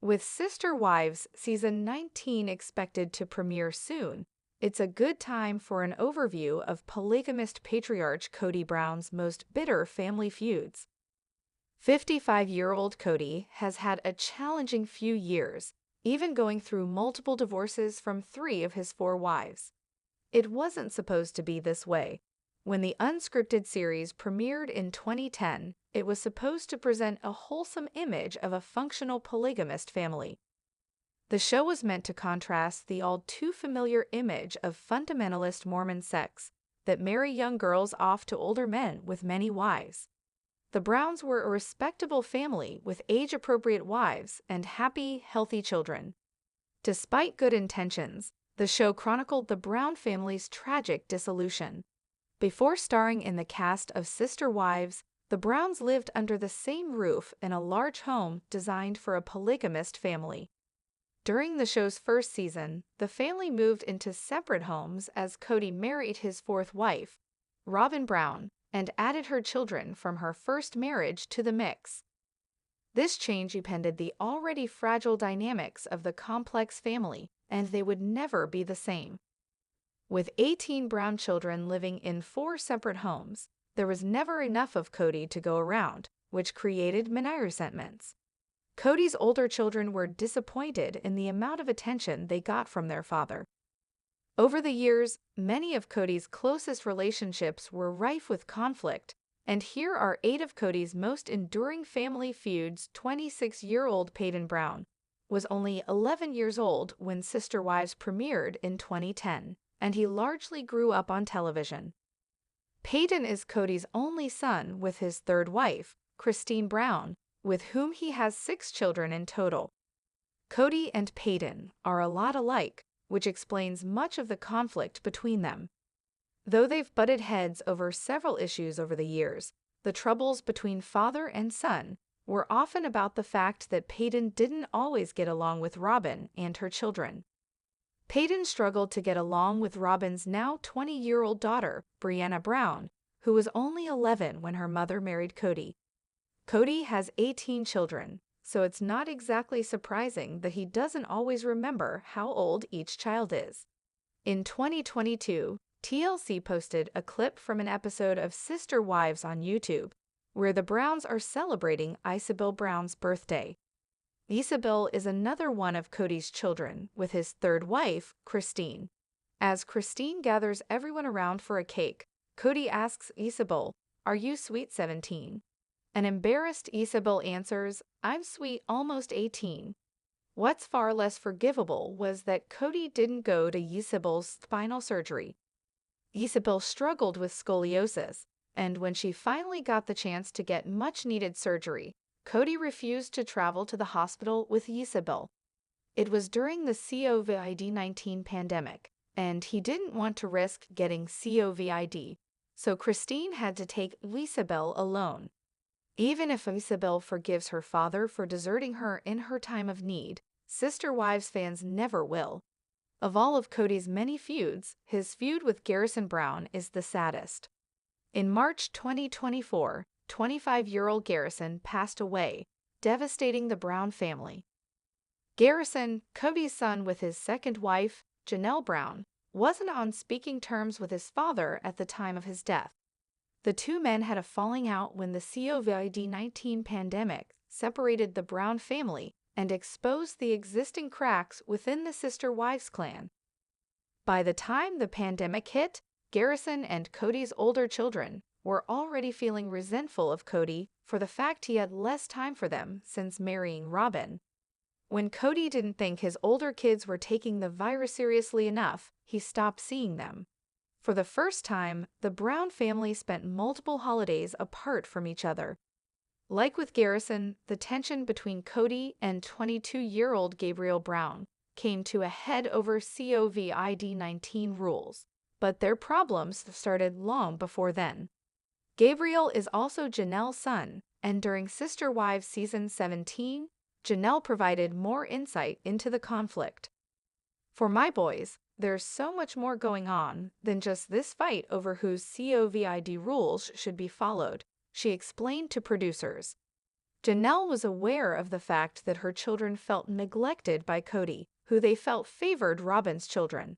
With Sister Wives Season 19 expected to premiere soon, it's a good time for an overview of polygamist patriarch Kody Brown's most bitter family feuds. 55-year-old Kody has had a challenging few years, even going through multiple divorces from 3 of his 4 wives. It wasn't supposed to be this way. When the unscripted series premiered in 2010, it was supposed to present a wholesome image of a functional polygamist family. The show was meant to contrast the all-too-familiar image of fundamentalist Mormon sects that marry young girls off to older men with many wives. The Browns were a respectable family with age-appropriate wives and happy, healthy children. Despite good intentions, the show chronicled the Brown family's tragic dissolution. Before starring in the cast of Sister Wives, the Browns lived under the same roof in a large home designed for a polygamist family. During the show's first season, the family moved into separate homes as Kody married his 4th wife, Robin Brown, and added her children from her first marriage to the mix. This change upended the already fragile dynamics of the complex family, and they would never be the same. With 18 Brown children living in 4 separate homes, there was never enough of Kody to go around, which created many resentments. Kody's older children were disappointed in the amount of attention they got from their father. Over the years, many of Kody's closest relationships were rife with conflict, and here are 8 of Kody's most enduring family feuds. 26-year-old Peyton Brown was only 11 years old when Sister Wives premiered in 2010, and he largely grew up on television. Peyton is Kody's only son with his 3rd wife, Christine Brown, with whom he has 6 children in total. Kody and Peyton are a lot alike, which explains much of the conflict between them. Though they've butted heads over several issues over the years, the troubles between father and son were often about the fact that Peyton didn't always get along with Robin and her children. Peyton struggled to get along with Robin's now 20-year-old daughter, Brianna Brown, who was only 11 when her mother married Kody. Kody has 18 children, so it's not exactly surprising that he doesn't always remember how old each child is. In 2022, TLC posted a clip from an episode of Sister Wives on YouTube, where the Browns are celebrating Isabel Brown's birthday. Isabel is another one of Kody's children, with his 3rd wife, Christine. As Christine gathers everyone around for a cake, Kody asks Isabel, "Are you sweet 17? An embarrassed Isabel answers, "I'm sweet almost 18. What's far less forgivable was that Kody didn't go to Isabel's spinal surgery. Isabel struggled with scoliosis, and when she finally got the chance to get much-needed surgery, Kody refused to travel to the hospital with Isabel. It was during the COVID-19 pandemic, and he didn't want to risk getting COVID, so Christine had to take Isabel alone. Even if Isabel forgives her father for deserting her in her time of need, Sister Wives fans never will. Of all of Kody's many feuds, his feud with Garrison Brown is the saddest. In March 2024, 25-year-old Garrison passed away, devastating the Brown family. Garrison, Kody's son with his 2nd wife, Janelle Brown, wasn't on speaking terms with his father at the time of his death. The 2 men had a falling out when the COVID-19 pandemic separated the Brown family and exposed the existing cracks within the Sister Wives clan. By the time the pandemic hit, Garrison and Kody's older children were already feeling resentful of Kody for the fact he had less time for them since marrying Robin. When Kody didn't think his older kids were taking the virus seriously enough, he stopped seeing them. For the first time, the Brown family spent multiple holidays apart from each other. Like with Garrison, the tension between Kody and 22-year-old Gabriel Brown came to a head over COVID-19 rules, but their problems started long before then. Gabriel is also Janelle's son, and during Sister Wives Season 17, Janelle provided more insight into the conflict. "For my boys, there's so much more going on than just this fight over whose COVID rules should be followed," she explained to producers. Janelle was aware of the fact that her children felt neglected by Kody, who they felt favored Robin's children.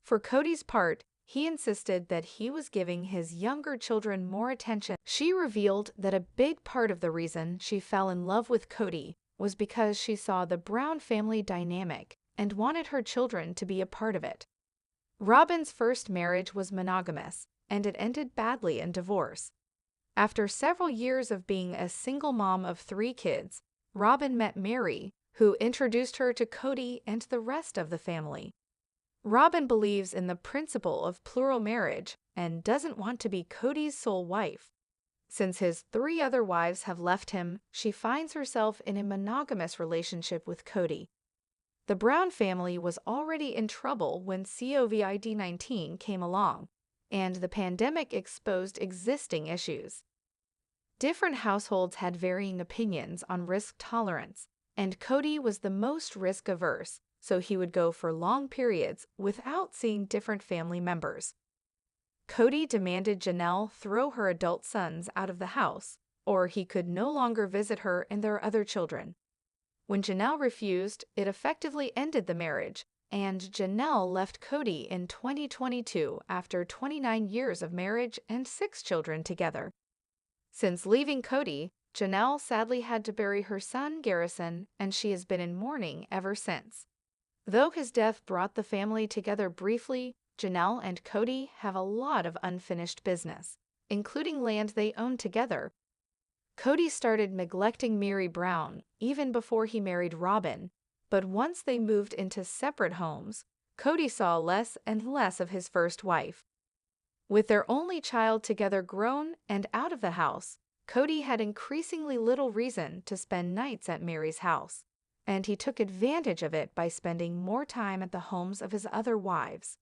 For Kody's part, he insisted that he was giving his younger children more attention. She revealed that a big part of the reason she fell in love with Kody was because she saw the Brown family dynamic and wanted her children to be a part of it. Robin's first marriage was monogamous, and it ended badly in divorce. After several years of being a single mom of 3 kids, Robin met Mary, who introduced her to Kody and the rest of the family. Robin believes in the principle of plural marriage and doesn't want to be Kody's sole wife. Since his 3 other wives have left him, she finds herself in a monogamous relationship with Kody. The Brown family was already in trouble when COVID-19 came along, and the pandemic exposed existing issues. Different households had varying opinions on risk tolerance, and Kody was the most risk-averse, so he would go for long periods without seeing different family members. Kody demanded Janelle throw her adult sons out of the house, or he could no longer visit her and their other children. When Janelle refused, it effectively ended the marriage, and Janelle left Kody in 2022 after 29 years of marriage and 6 children together. Since leaving Kody, Janelle sadly had to bury her son Garrison, and she has been in mourning ever since. Though his death brought the family together briefly, Janelle and Kody have a lot of unfinished business, including land they own together. Kody started neglecting Mary Brown even before he married Robin, but once they moved into separate homes, Kody saw less and less of his first wife. With their only child together grown and out of the house, Kody had increasingly little reason to spend nights at Mary's house, and he took advantage of it by spending more time at the homes of his other wives.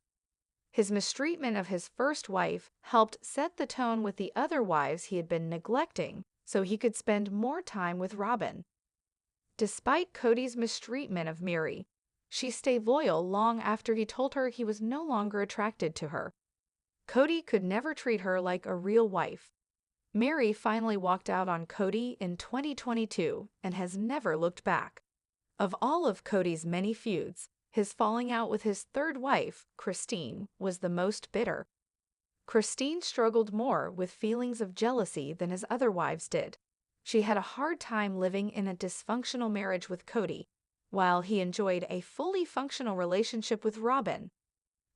His mistreatment of his first wife helped set the tone with the other wives he had been neglecting, so he could spend more time with Robin. Despite Kody's mistreatment of Mary, she stayed loyal long after he told her he was no longer attracted to her. Kody could never treat her like a real wife. Mary finally walked out on Kody in 2022 and has never looked back. Of all of Kody's many feuds, his falling out with his third wife, Christine, was the most bitter. Christine struggled more with feelings of jealousy than his other wives did. She had a hard time living in a dysfunctional marriage with Kody, while he enjoyed a fully functional relationship with Robin.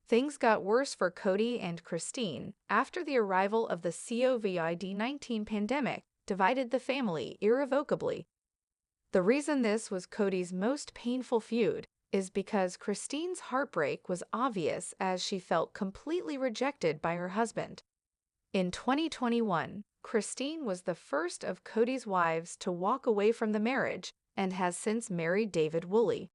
Things got worse for Kody and Christine after the arrival of the COVID-19 pandemic divided the family irrevocably. The reason this was Kody's most painful feud is because Christine's heartbreak was obvious as she felt completely rejected by her husband. In 2021, Christine was the first of Kody's wives to walk away from the marriage and has since married David Woolley.